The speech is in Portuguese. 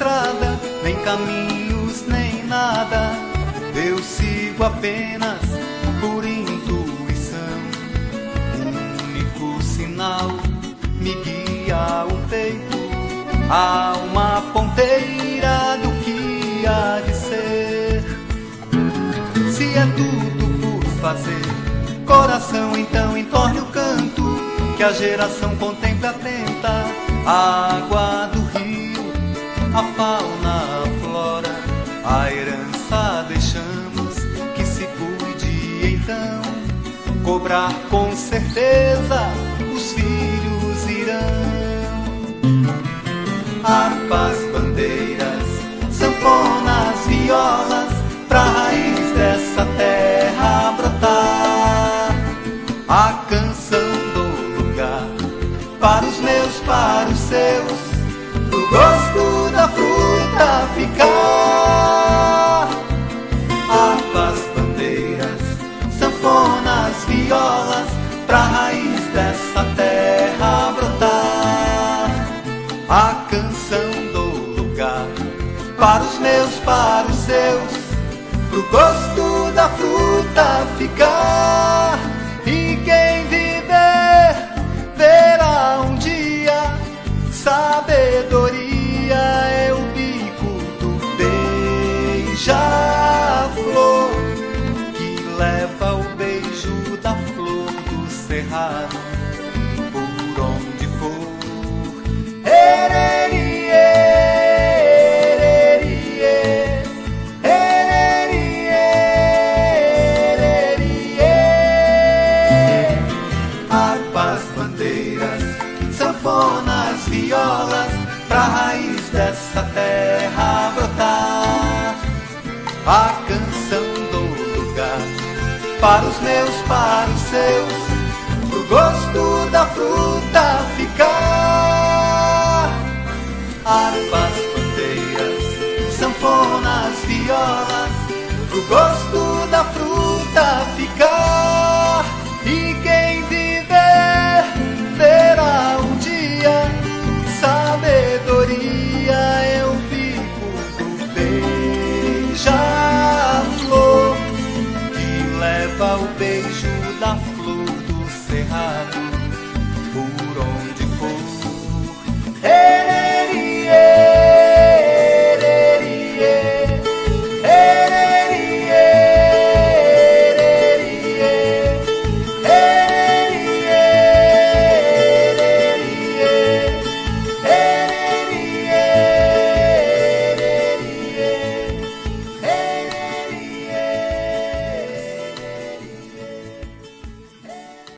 estrada, nem caminhos, nem nada. Eu sigo apenas por intuição. Um único sinal me guia o peito, a uma ponteira do que há de ser. Se é tudo por fazer, coração, então entorne o canto, que a geração contempla atenta a água do rio, a fauna, a flora, a herança deixamos que se cuide então. Cobrar com certeza os filhos irão. Harpas, bandeiras, sanfonas, violas, pra raiz dessa terra brotar a canção do lugar, para os meus, para os seus, pro gosto da fruta ficar. Harpas, bandeiras, sanfonas, violas, pra raiz dessa terra brotar a canção do lugar, para os meus, para os seus, pro gosto da fruta ficar. E quem viver, verá um dia, sabedoria é o bico do beija-flor, que leva o beijo da flor do cerrado por onde for. Sanfonas, violas, pra raiz dessa terra brotar a canção do lugar, para os meus, para os seus, pro gosto da fruta ficar. Harpas, bandeiras, sanfonas, violas, pro gosto da fruta ficar.